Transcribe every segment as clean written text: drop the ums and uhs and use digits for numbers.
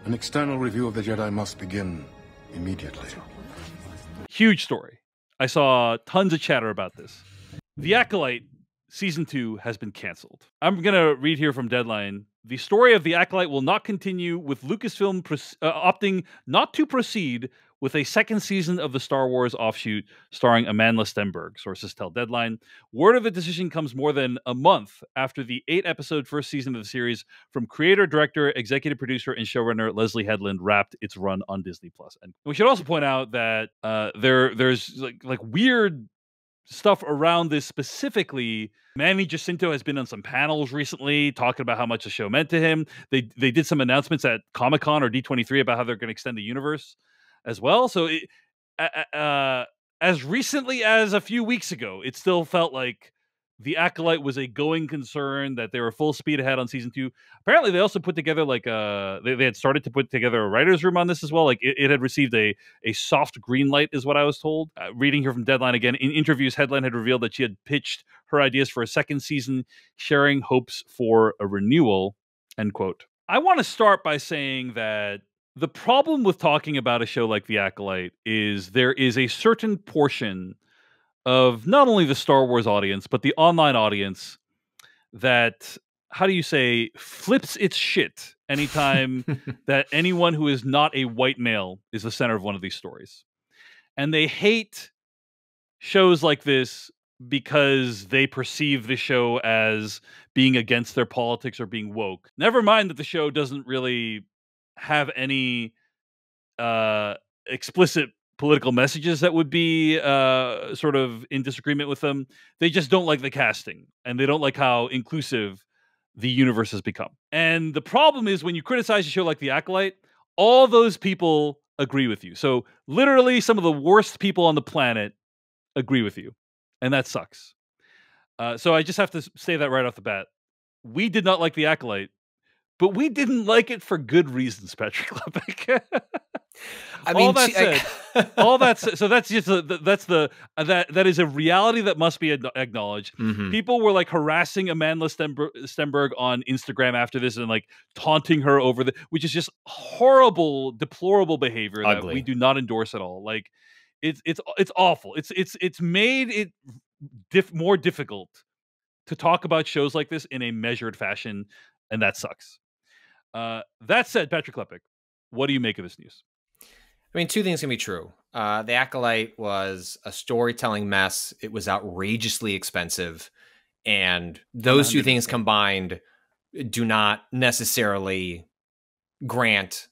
An external review of the Jedi must begin immediately. Huge story. I saw tons of chatter about this. The Acolyte Season 2 has been canceled. I'm going to read here from Deadline. The story of The Acolyte will not continue, with Lucasfilm opting not to proceed with a second season of the Star Wars offshoot starring Amandla Stenberg, sources tell Deadline. Word of the decision comes more than a month after the 8-episode first season of the series from creator, director, executive producer, and showrunner Leslie Headland wrapped its run on Disney+. And we should also point out that there's like weird stuff around this specifically. Manny Jacinto has been on some panels recently talking about how much the show meant to him. They did some announcements at Comic-Con or D23 about how they're going to extend the universe as well. So as recently as a few weeks ago, it still felt like The Acolyte was a going concern, that they were full speed ahead on season 2. Apparently, they also put together they had started to put together a writer's room on this as well. Like it had received a soft green light, is what I was told. Reading here from Deadline again, in interviews, Headline had revealed that she had pitched her ideas for a second season, sharing hopes for a renewal, end quote. I want to start by saying that the problem with talking about a show like The Acolyte is there is a certain portion of not only the Star Wars audience, but the online audience that, how do you say, flips its shit anytime that anyone who is not a white male is the center of one of these stories. And they hate shows like this because they perceive the show as being against their politics or being woke. Never mind that the show doesn't really have any explicit political messages that would be sort of in disagreement with them. They just don't like the casting, and they don't like how inclusive the universe has become. And the problem is when you criticize a show like The Acolyte, all those people agree with you. So literally some of the worst people on the planet agree with you. And that sucks. So I just have to say that right off the bat. We did not like The Acolyte, but we didn't like it for good reasons, Patrick Klepek. I mean, so that's just that is a reality that must be acknowledged. Mm-hmm. People were like harassing Amandla Stenberg on Instagram after this and like taunting her over which is just horrible, deplorable behavior that we do not endorse at all. Like it's awful. It's made it more difficult to talk about shows like this in a measured fashion, and that sucks. That said, Patrick Klepek, what do you make of this news? I mean, two things can be true. The Acolyte was a storytelling mess. It was outrageously expensive. And those 100%. Two things combined do not necessarily grant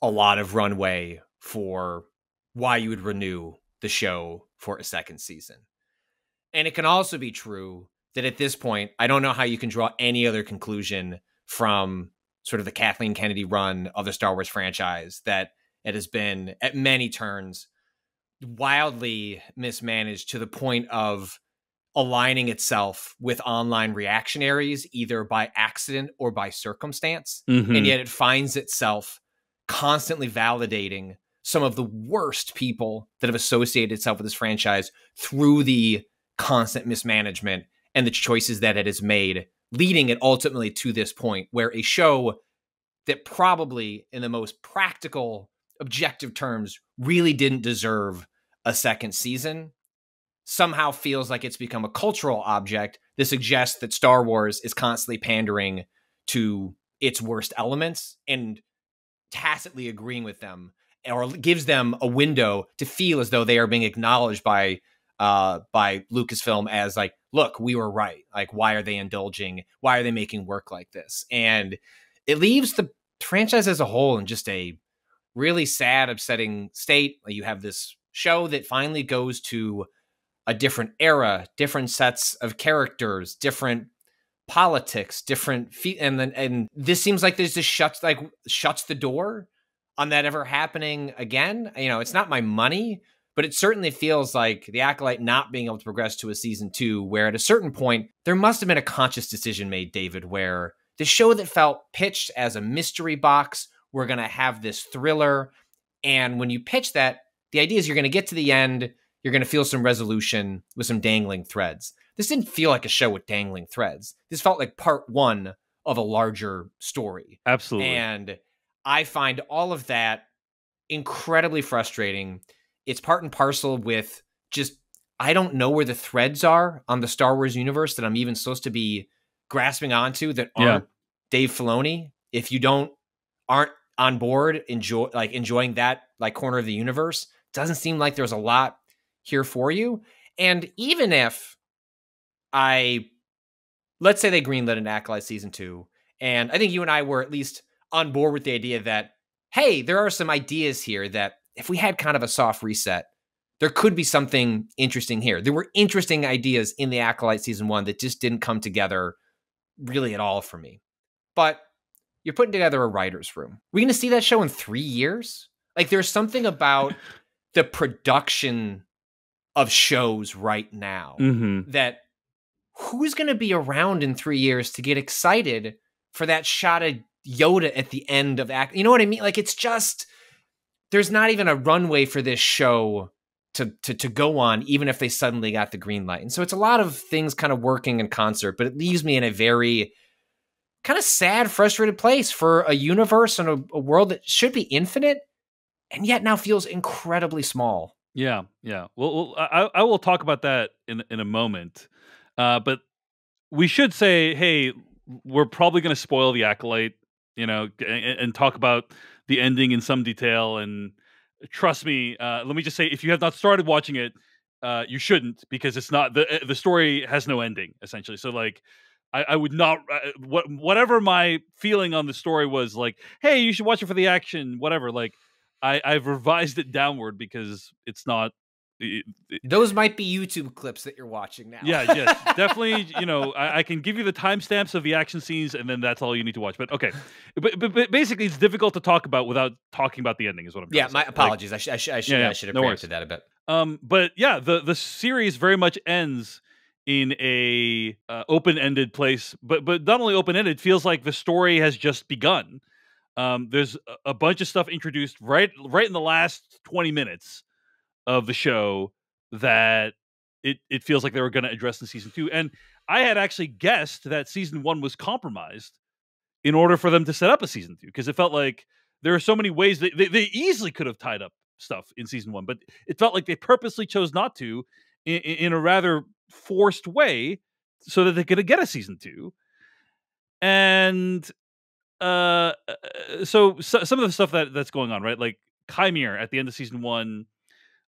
a lot of runway for why you would renew the show for a second season. And it can also be true that at this point, I don't know how you can draw any other conclusion from sort of the Kathleen Kennedy run of the Star Wars franchise, that it has been at many turns wildly mismanaged to the point of aligning itself with online reactionaries, either by accident or by circumstance. Mm-hmm. And yet it finds itself constantly validating some of the worst people that have associated itself with this franchise through the constant mismanagement and the choices that it has made, leading it ultimately to this point where a show that probably in the most practical, objective terms really didn't deserve a second season somehow feels like it's become a cultural object that suggests that Star Wars is constantly pandering to its worst elements and tacitly agreeing with them, or gives them a window to feel as though they are being acknowledged by Lucasfilm as like, look, we were right. Like, why are they indulging? Why are they making work like this? And it leaves the franchise as a whole in just a really sad, upsetting state. You have this show that finally goes to a different era, different sets of characters, different politics, different and this seems like this just shuts the door on that ever happening again. You know, it's not my money, but it certainly feels like The Acolyte not being able to progress to a season 2, where at a certain point there must have been a conscious decision made, David, where the show that felt pitched as a mystery box, we're going to have this thriller, and when you pitch that, the idea is you're going to get to the end, you're going to feel some resolution with some dangling threads. This didn't feel like a show with dangling threads. This felt like part one of a larger story. Absolutely. And I find all of that incredibly frustrating. It's part and parcel with just, I don't know where the threads are on the Star Wars universe that I'm even supposed to be grasping onto that aren't Dave Filoni. If you aren't on board, enjoying that like corner of the universe, doesn't seem like there's a lot here for you. And even if let's say they greenlit an Acolyte season 2, and I think you and I were at least on board with the idea that, hey, there are some ideas here that if we had kind of a soft reset, there could be something interesting here. There were interesting ideas in the Acolyte season 1 that just didn't come together really at all for me. But you're putting together a writer's room. We're going to see that show in 3 years? Like, there's something about the production of shows right now that who's going to be around in 3 years to get excited for that shot of Yoda at the end of act? You know what I mean? Like, it's just, there's not even a runway for this show to go on, even if they suddenly got the green light. And so it's a lot of things kind of working in concert, but it leaves me in a very kind of sad, frustrated place for a universe and a world that should be infinite and yet now feels incredibly small. Yeah. Well, I will talk about that in a moment. But we should say, hey, we're probably going to spoil the Acolyte, and talk about the ending in some detail. And trust me, let me just say, if you have not started watching it, you shouldn't, because it's not the story has no ending, essentially. So like, I would not whatever my feeling on the story was, like, hey, you should watch it for the action, whatever. Like, I've revised it downward because it's not. Those might be YouTube clips that you're watching now. Yeah, yes, definitely. I can give you the timestamps of the action scenes, and then that's all you need to watch. But okay, but basically, it's difficult to talk about without talking about the ending. Is what I'm. Yeah, my apologies. Like, I should have preempted that a bit. But yeah, the series very much ends in a open-ended place, but not only open-ended, feels like the story has just begun. There's a bunch of stuff introduced right in the last 20 minutes of the show that it feels like they were going to address in season 2. And I had actually guessed that season 1 was compromised in order for them to set up a season 2, because it felt like there are so many ways that they easily could have tied up stuff in season 1, but it felt like they purposely chose not to in a rather forced way so that they could get a season 2. And so some of the stuff that's going on, right? Like Chimere at the end of season 1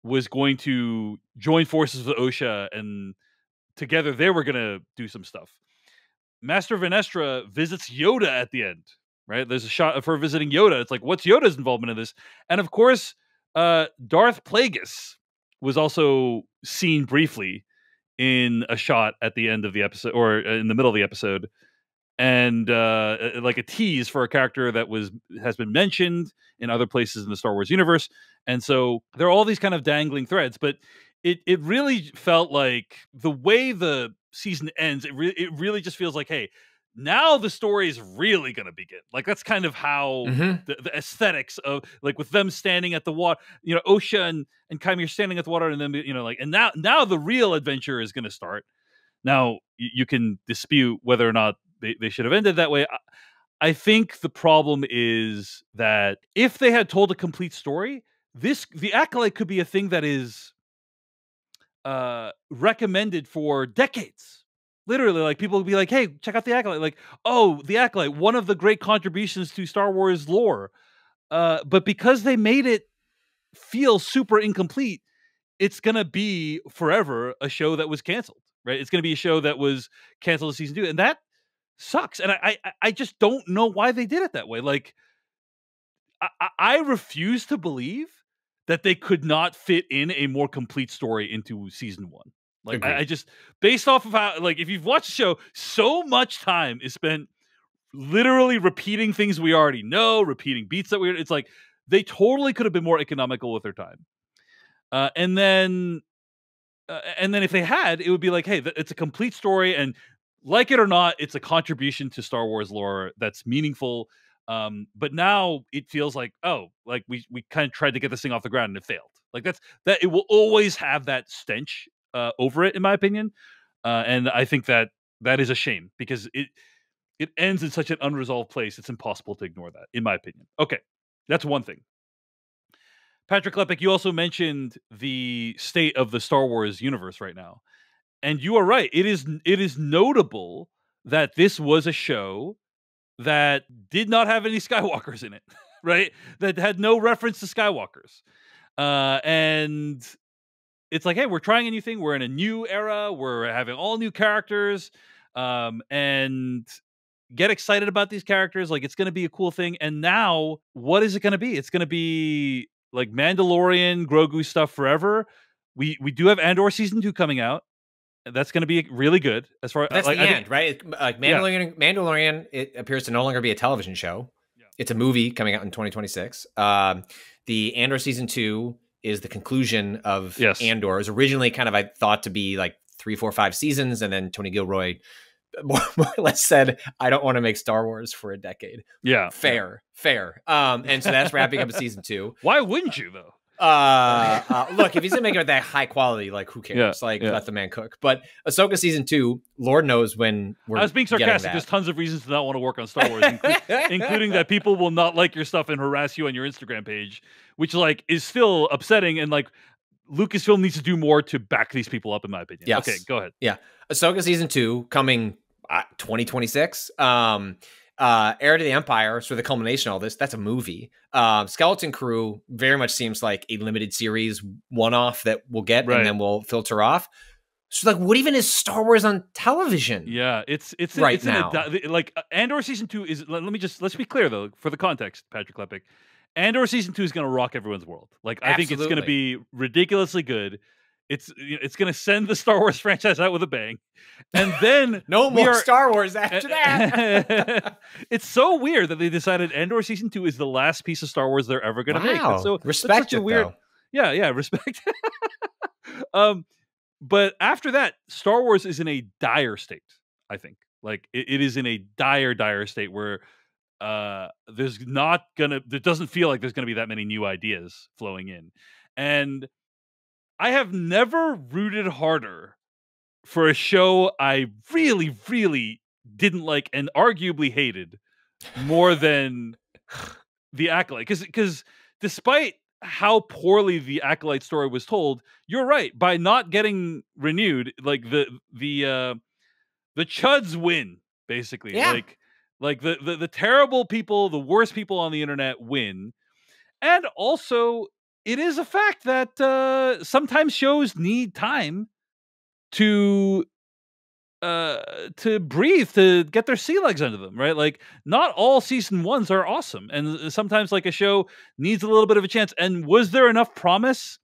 was going to join forces with Osha, and together they were going to do some stuff. Master Venestra visits Yoda at the end, right? There's a shot of her visiting Yoda. It's like, what's Yoda's involvement in this? And of course, Darth Plagueis was also seen briefly in a shot at the end of the episode, or in the middle of the episode. And like a tease for a character that has been mentioned in other places in the Star Wars universe. And so there are all these kind of dangling threads, but it really felt like the way the season ends, it really just feels like, hey, now the story is really going to begin. Like, that's kind of how the aesthetics of, like, with them standing at the water, Osha and Chimere standing at the water, and then, and now the real adventure is going to start. Now, you can dispute whether or not they should have ended that way. I think the problem is that if they had told a complete story, the Acolyte could be a thing that is recommended for decades. Literally, like, people would be like, hey, check out the Acolyte. Like, oh, the Acolyte, one of the great contributions to Star Wars lore. But because they made it feel super incomplete, it's going to be forever a show that was canceled, right? It's going to be a show that was canceled in season 2. And that sucks. And I just don't know why they did it that way. Like, I refuse to believe that they could not fit in a more complete story into season 1. Like, I just, based off of how, like, if you've watched the show, so much time is spent literally repeating things we already know, repeating beats that it's like, they totally could have been more economical with their time. And then if they had, it would be like, hey, it's a complete story, and like it or not, it's a contribution to Star Wars lore that's meaningful. But now it feels like, oh, like we kind of tried to get this thing off the ground and it failed. Like, that it will always have that stench over it, in my opinion. And I think that is a shame, because it ends in such an unresolved place. It's impossible to ignore that, in my opinion. Okay, that's one thing. Patrick Klepek, you also mentioned the state of the Star Wars universe right now. And you are right. It is notable that this was a show that did not have any Skywalkers in it, right? That had no reference to Skywalkers. And it's like, hey, we're trying a new thing. We're in a new era. We're having all new characters. And get excited about these characters. Like, it's going to be a cool thing. And now, what is it going to be? It's going to be like Mandalorian, Grogu stuff forever. We do have Andor season 2 coming out. That's going to be really good. As far that's like, the end, right? Like Mandalorian, it appears to no longer be a television show. Yeah. It's a movie coming out in 2026. The Andor season 2 is the conclusion of Andor. It was originally kind of, I thought, to be like 3, 4, 5 seasons, and then Tony Gilroy more or less said, I don't want to make Star Wars for a decade. Yeah. Fair. And so that's wrapping up season 2. Why wouldn't you, though? Look, if he's gonna make it that high quality, like, who cares? Let the man cook. But Ahsoka season 2, Lord knows when we're. I was being sarcastic. There's tons of reasons to not want to work on Star Wars, including that people will not like your stuff and harass you on your Instagram page, which like is still upsetting. And like, Lucasfilm needs to do more to back these people up, in my opinion. Yes. Okay, go ahead. Yeah, Ahsoka season 2 coming 2026. Heir to the Empire, so the culmination of all this, that's a movie. Skeleton Crew very much seems like a limited series one-off that we'll get and then we'll filter off. So like, what even is Star Wars on television? Yeah, it's right now. Like Andor season 2 is. Let's be clear though, for the context, Patrick Klepek. Andor season 2 is going to rock everyone's world. Like, I think it's going to be ridiculously good. It's going to send the Star Wars franchise out with a bang. And then no more Star Wars after that. It's so weird that they decided Andor season 2 is the last piece of Star Wars they're ever going to make. So respect it, weird. Though. Yeah, respect. But after that, Star Wars is in a dire state, I think. Like, it is in a dire state where there doesn't feel like there's gonna be that many new ideas flowing in. And I have never rooted harder for a show I really, really didn't like and arguably hated more than The Acolyte. Because despite how poorly the Acolyte story was told, you're right. By not getting renewed, like the chuds win, basically. Yeah. Like the terrible people, the worst people on the internet win. And also, it is a fact that sometimes shows need time to breathe, to get their sea legs under them, right? Like, not all season 1s are awesome, and sometimes like a show needs a little bit of a chance. And was there enough promise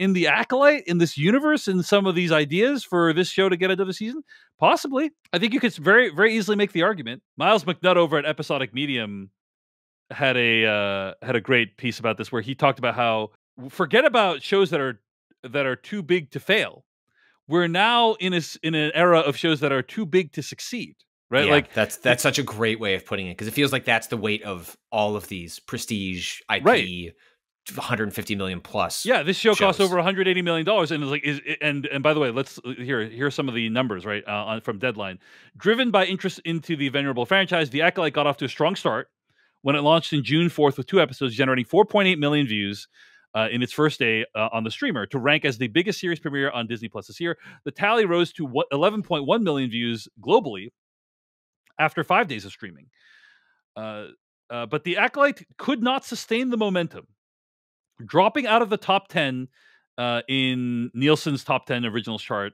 in the Acolyte, in this universe, in some of these ideas for this show to get another season? Possibly. I think you could very, very easily make the argument. Miles McNutt over at Episodic Medium had a great piece about this, where he talked about how, forget about shows that are too big to fail. We're now in an era of shows that are too big to succeed, right? Yeah, like that's such a great way of putting it, because it feels like that's the weight of all of these prestige IP, right. 150 million plus. Yeah, this show costs over $180 million, and it's like, and by the way, let's here are some of the numbers, right, from Deadline. Driven by interest into the venerable franchise, The Acolyte got off to a strong start when it launched in June 4th with 2 episodes, generating 4.8 million views in its first day on the streamer, to rank as the biggest series premiere on Disney Plus this year. The tally rose to 11.1 million views globally after 5 days of streaming. But The Acolyte could not sustain the momentum, dropping out of the top 10 in Nielsen's top 10 originals chart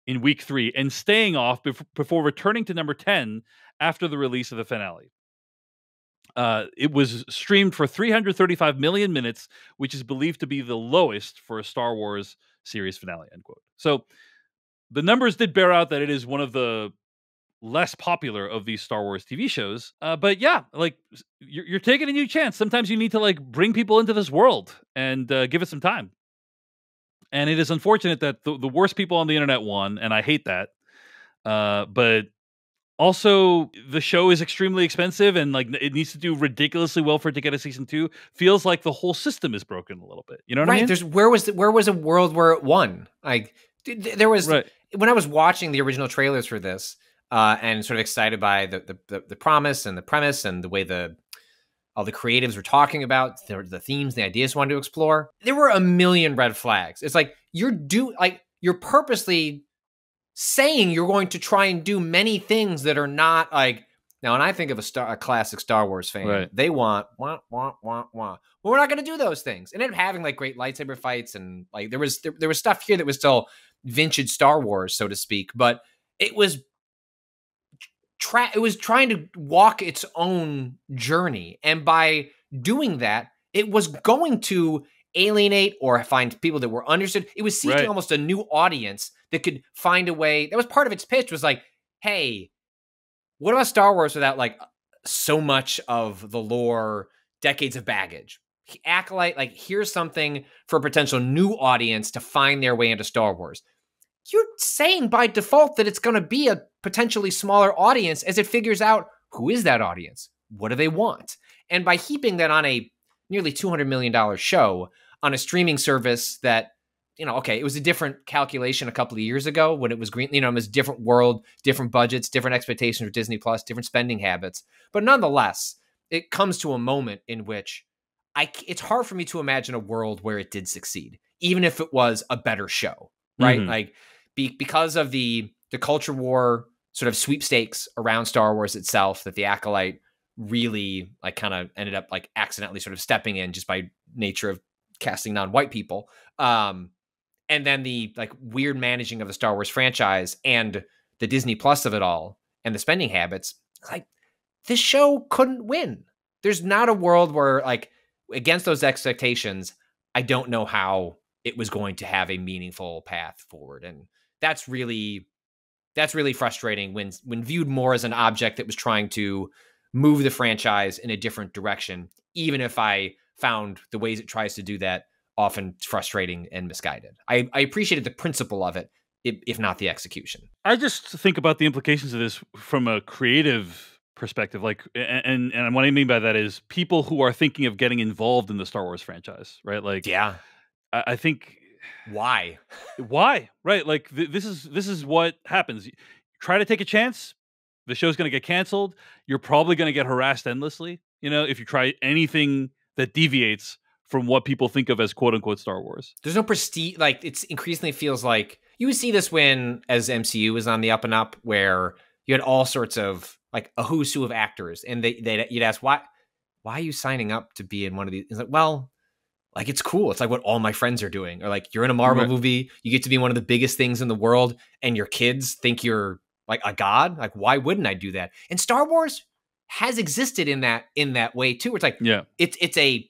in week 3, and staying off before returning to number 10 after the release of the finale. It was streamed for 335 million minutes, which is believed to be the lowest for a Star Wars series finale, end quote. So the numbers did bear out that it is one of the less popular of these Star Wars TV shows. But yeah, like, you're taking a new chance. Sometimes you need to like bring people into this world and give it some time. And it is unfortunate that the worst people on the internet won, and I hate that. But also, the show is extremely expensive, and like, it needs to do ridiculously well for it to get a season 2. Feels like the whole system is broken a little bit. You know what I mean? Where was a world where it won? Like, there was when I was watching the original trailers for this, and sort of excited by the promise and the premise and the way all the creatives were talking about the themes, the ideas wanted to explore. There were a million red flags. It's like you're purposely saying you're going to try and do many things that are not like. Now, when I think of a classic Star Wars fan, Right. they want wah wah wah wah. But we're not going to do those things. And ended up having like great lightsaber fights, and like there was stuff here that was still vintage Star Wars, so to speak. But it was trying to walk its own journey, and by doing that, it was going to alienate or find people that were understood. It was seeking almost a new audience that could find a way. That was part of its pitch. Was like, hey, what about Star Wars without like so much of the lore, decades of baggage? Acolyte, like, here's something for a potential new audience to find their way into Star Wars. You're saying by default that it's going to be a potentially smaller audience as it figures out who is that audience? What do they want? And by heaping that on a nearly $200 million show on a streaming service that, okay, it was a different calculation a couple of years ago when it was green, it was a different world, different budgets, different expectations for Disney Plus, different spending habits. But nonetheless, it comes to a moment in which it's hard for me to imagine a world where it did succeed, even if it was a better show, right? Mm-hmm. Like because of the culture war sort of sweepstakes around Star Wars itself, that the Acolyte really like kind of ended up like accidentally sort of stepping in just by nature of casting non-white people. And then the like weird managing of the Star Wars franchise and the Disney Plus of it all and the spending habits, like this show couldn't win. There's not a world where like against those expectations, I don't know how it was going to have a meaningful path forward. And that's really frustrating when viewed more as an object that was trying to move the franchise in a different direction, even if I found the ways it tries to do that often frustrating and misguided. I appreciated the principle of it, if not the execution. I just think about the implications of this from a creative perspective, like, and what I mean by that is people who are thinking of getting involved in the Star Wars franchise, right? Like, yeah, I think why, right? Like, this is what happens. You try to take a chance, the show's going to get canceled. You're probably going to get harassed endlessly. If you try anything that deviates from what people think of as quote unquote Star Wars. There's no prestige. Like, it's increasingly feels like you would see this when as MCU was on the up and up, where you had all sorts of like a who's who of actors, and you'd ask why are you signing up to be in one of these? It's like, well, like it's cool. It's like what all my friends are doing, or like you're in a Marvel movie, you get to be one of the biggest things in the world, and your kids think you're like a god. Like, why wouldn't I do that? And Star Wars has existed in that way too. Where it's like, yeah, it's a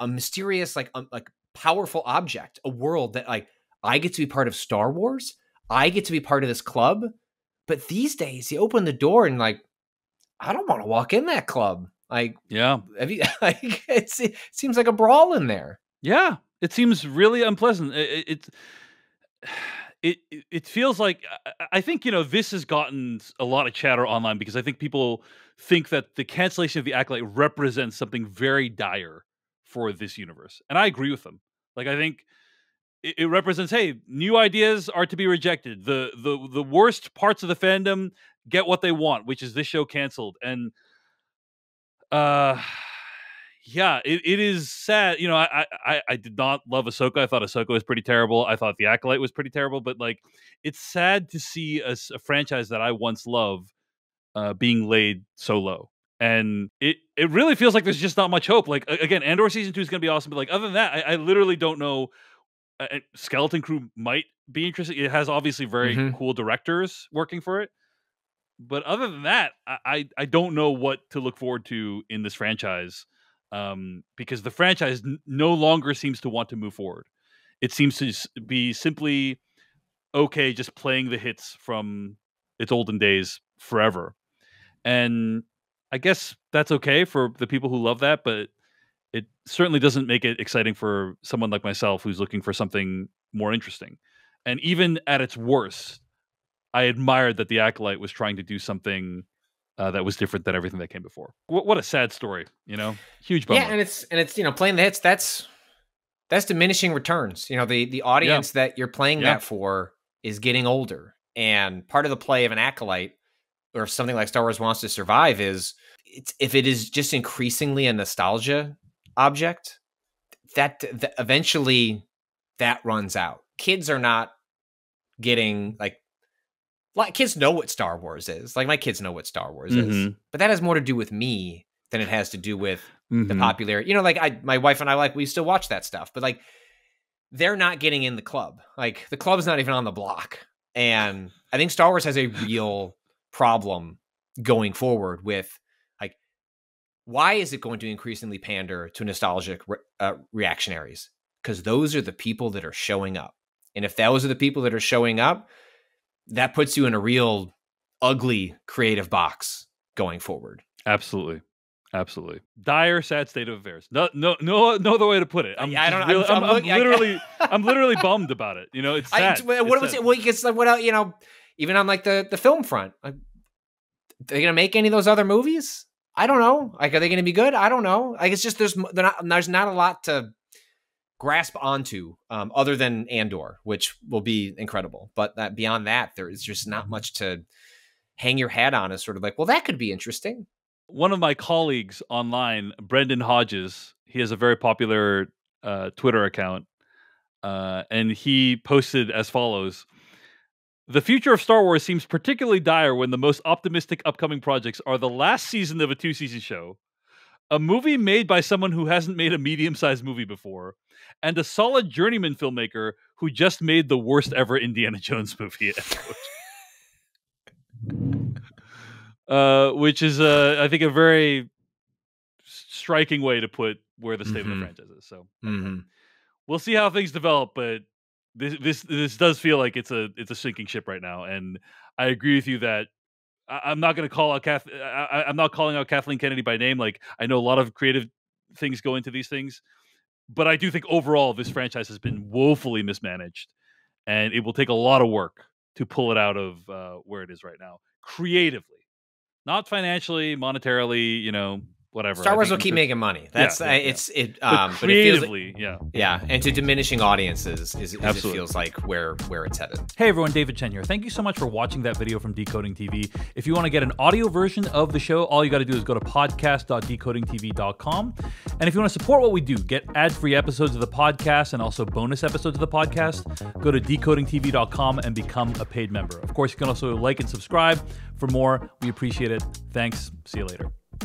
mysterious, like powerful object, a world that like I get to be part of Star Wars. I get to be part of this club. But these days you open the door and like, I don't want to walk in that club. Like, yeah, it seems like a brawl in there. Yeah, it seems really unpleasant. It feels like, I think, this has gotten a lot of chatter online because I think people think that the cancellation of the Acolyte represents something very dire for this universe. And I agree with them. Like, I think it represents, hey, new ideas are to be rejected. The worst parts of the fandom get what they want, which is this show canceled. And yeah, it is sad. I did not love Ahsoka. I thought Ahsoka was pretty terrible. I thought The Acolyte was pretty terrible. But like, it's sad to see a franchise that I once loved being laid so low. And it really feels like there's just not much hope. Like, again, Andor season 2 is going to be awesome. But like, other than that, I literally don't know. Skeleton Crew might be interesting. It has obviously very cool directors working for it. But other than that, I don't know what to look forward to in this franchise. Because the franchise no longer seems to want to move forward. It seems to be simply okay, just playing the hits from its olden days forever. And I guess that's okay for the people who love that, but it certainly doesn't make it exciting for someone like myself who's looking for something more interesting. And even at its worst, I admired that the Acolyte was trying to do something that was different than everything that came before. What a sad story, huge bummer. Yeah, and it's playing the hits. That's diminishing returns. The audience that you're playing that for is getting older, And part of the play of an Acolyte or something like Star Wars Wants to Survive is if it is just increasingly a nostalgia object, that eventually that runs out. Kids are not getting kids know what Star Wars is. Like my kids know what Star Wars is, but that has more to do with me than it has to do with the popularity. You know, like my wife and I, we still watch that stuff, but like they're not getting in the club. Like the club's not even on the block. And I think Star Wars has a real problem going forward with like, why is it going to increasingly pander to nostalgic reactionaries? Because those are the people that are showing up. And if those are the people that are showing up, that puts you in a real ugly creative box going forward. Absolutely. Absolutely. Dire, sad state of affairs. No other way to put it. I'm literally bummed about it. You know, it's sad. What was it? Well, because what else, you know, even on like the film front, are they going to make any of those other movies? I don't know. Like, are they going to be good? I don't know. Like, it's just there's not a lot to grasp onto other than Andor, which will be incredible. But beyond that, there is just not much to hang your hat on as sort of like, well, that could be interesting. One of my colleagues online, Brendan Hodges, he has a very popular Twitter account, and he posted as follows: "The future of Star Wars seems particularly dire when the most optimistic upcoming projects are the last season of a 2-season show, a movie made by someone who hasn't made a medium-sized movie before, and a solid journeyman filmmaker who just made the worst ever Indiana Jones movie." Which is, I think, a very striking way to put where the state of the franchise is. So we'll see how things develop, but this does feel like it's a sinking ship right now. And I agree with you that I'm not going to call out I'm not calling out Kathleen Kennedy by name. Like, I know a lot of creative things go into these things, but I do think overall this franchise has been woefully mismanaged, and it will take a lot of work to pull it out of where it is right now, creatively. Not financially, monetarily, you know, whatever. Star Wars will keep making money. That's but creatively, but it feels and to diminishing audiences is it feels like where it's headed. Hey everyone, David Chen here. Thank you so much for watching that video from Decoding TV. If you want to get an audio version of the show, all you got to do is go to podcast.decodingtv.com. And if you want to support what we do, get ad-free episodes of the podcast and also bonus episodes of the podcast, go to decodingtv.com and become a paid member. Of course, you can also like and subscribe for more. We appreciate it. Thanks. See you later.